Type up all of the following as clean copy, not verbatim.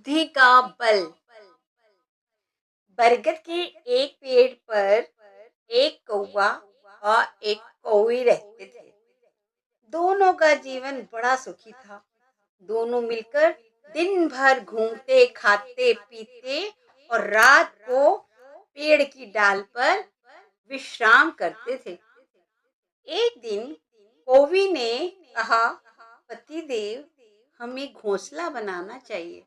बुद्धि का बल। बरगद के एक पेड़ पर एक कौवा और एक कौवी रहते थे। दोनों का जीवन बड़ा सुखी था। दोनों मिलकर दिन भर घूमते, खाते, पीते और रात को पेड़ की डाल पर विश्राम करते थे। एक दिन कौवी ने कहा, पतिदेव, हमें घोंसला बनाना चाहिए।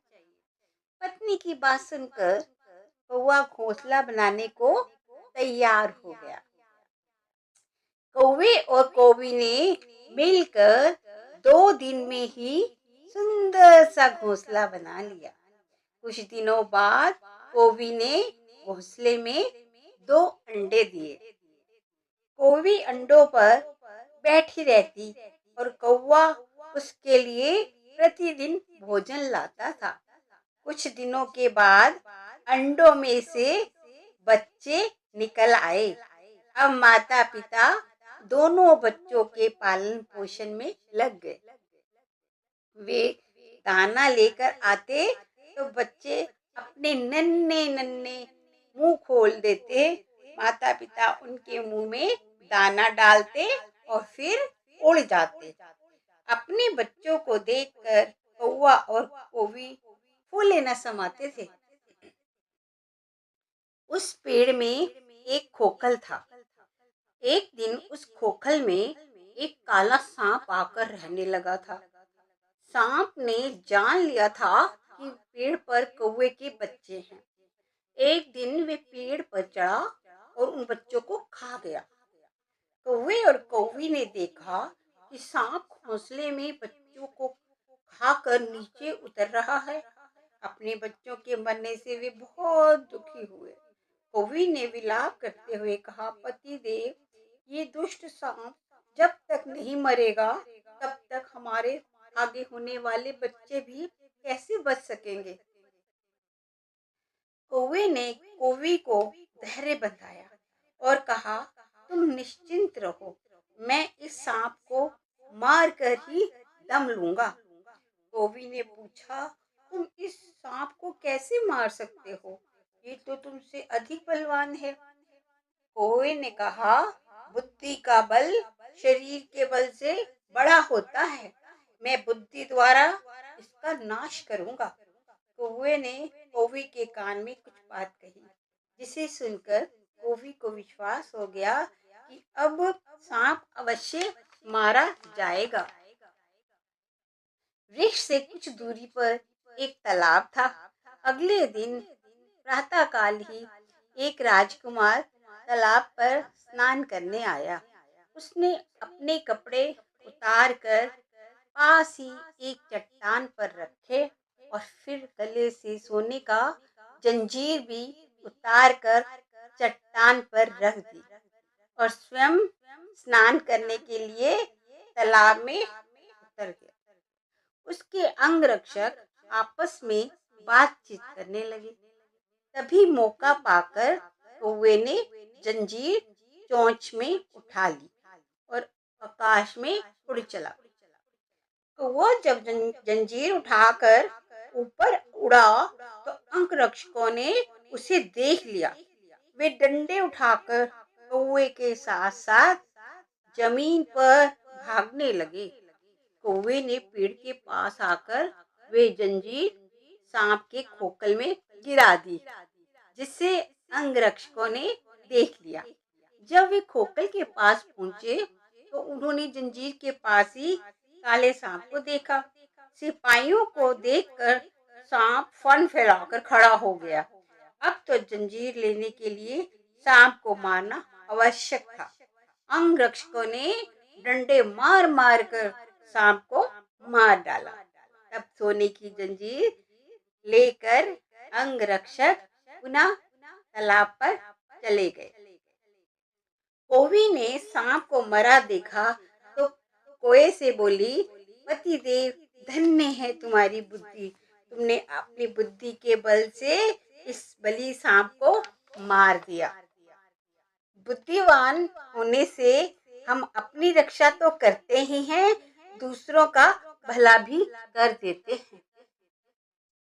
पत्नी की बात सुनकर कौवा घोंसला बनाने को तैयार हो गया। कौवे और कौवी ने मिलकर 2 दिन में ही सुंदर सा घोंसला बना लिया। कुछ दिनों बाद कौवी ने घोंसले में 2 अंडे दिए। कौवी अंडों पर बैठी रहती और कौवा उसके लिए प्रतिदिन भोजन लाता था। कुछ दिनों के बाद अंडों में से बच्चे निकल आए। अब माता पिता दोनों बच्चों के पालन पोषण में लग गए। वे दाना लेकर आते तो बच्चे अपने नन्हे नन्हे मुंह खोल देते। माता पिता उनके मुंह में दाना डालते और फिर उड़ जाते। अपने बच्चों को देखकर कौवा और कौवी फूले न समाते थे। उस पेड़ में एक खोखल था। एक दिन उस खोखल में एक काला सांप आकर रहने लगा था। सांप ने जान लिया था कि पेड़ पर कौवे के बच्चे हैं। एक दिन वे पेड़ पर चढ़ा और उन बच्चों को खा गया। कौवे और कौवी ने देखा कि सांप घोंसले में बच्चों को खाकर नीचे उतर रहा है। अपने बच्चों के मरने से वे बहुत दुखी हुए। कौवी ने विलाप करते हुए कहा, पतिदेव, ये दुष्ट सांप जब तक नहीं मरेगा तब तक हमारे आगे होने वाले बच्चे भी कैसे बच सकेंगे। कौवे ने कौवी को धैर्य बंधाया और कहा, तुम निश्चिंत रहो, मैं इस सांप को मार कर ही दम लूंगा। कौवी ने पूछा, तुम इस सांप को कैसे मार सकते हो? ये तो तुमसे अधिक बलवान है। कौवे ने कहा, बुद्धि का बल शरीर के बल से बड़ा होता है। मैं बुद्धि द्वारा इसका नाश करूंगा। कौवे ने कौवी के कान में कुछ बात कही, जिसे सुनकर कौवी को विश्वास हो गया कि अब सांप अवश्य मारा जाएगा। वृक्ष से कुछ दूरी पर एक तालाब था। अगले दिन प्रातःकाल ही एक राजकुमार तालाब पर स्नान करने आया। उसने अपने कपड़े उतार कर पास ही एक चट्टान पर रखे और फिर गले से सोने का जंजीर भी उतार कर चट्टान पर रख दी और स्वयं स्नान करने के लिए तालाब में उतर गया। उसके अंगरक्षक आपस में बातचीत करने लगे। तभी मौका पाकर कौवे ने जंजीर चोंच में उठा ली और आकाश में उड़ चला। कौवा जब जंजीर उठाकर ऊपर उड़ा तो अंगरक्षकों ने उसे देख लिया। वे डंडे उठाकर कौवे के साथ साथ जमीन पर भागने लगे। कौवे ने पेड़ के पास आकर वे जंजीर सांप के खोखल में गिरा दी, जिसे अंगरक्षकों ने देख लिया। जब वे खोखल के पास पहुंचे तो उन्होंने जंजीर के पास ही काले सांप को देखा। सिपाहियों को देखकर सांप फन फैलाकर खड़ा हो गया। अब तो जंजीर लेने के लिए सांप को मारना आवश्यक था। अंगरक्षकों ने डंडे मार मार कर सांप को मार डाला। तब सोने की जंजीर लेकर अंगरक्षक पुनः तालाब पर चले गए। कौवी ने सांप को मरा देखा तो कोए से बोली, पतिदेव, धन्य है तुम्हारी बुद्धि। तुमने अपनी बुद्धि के बल से इस बली सांप को मार दिया। बुद्धिमान होने से हम अपनी रक्षा तो करते ही हैं, दूसरों का भला भी कर देते हैं।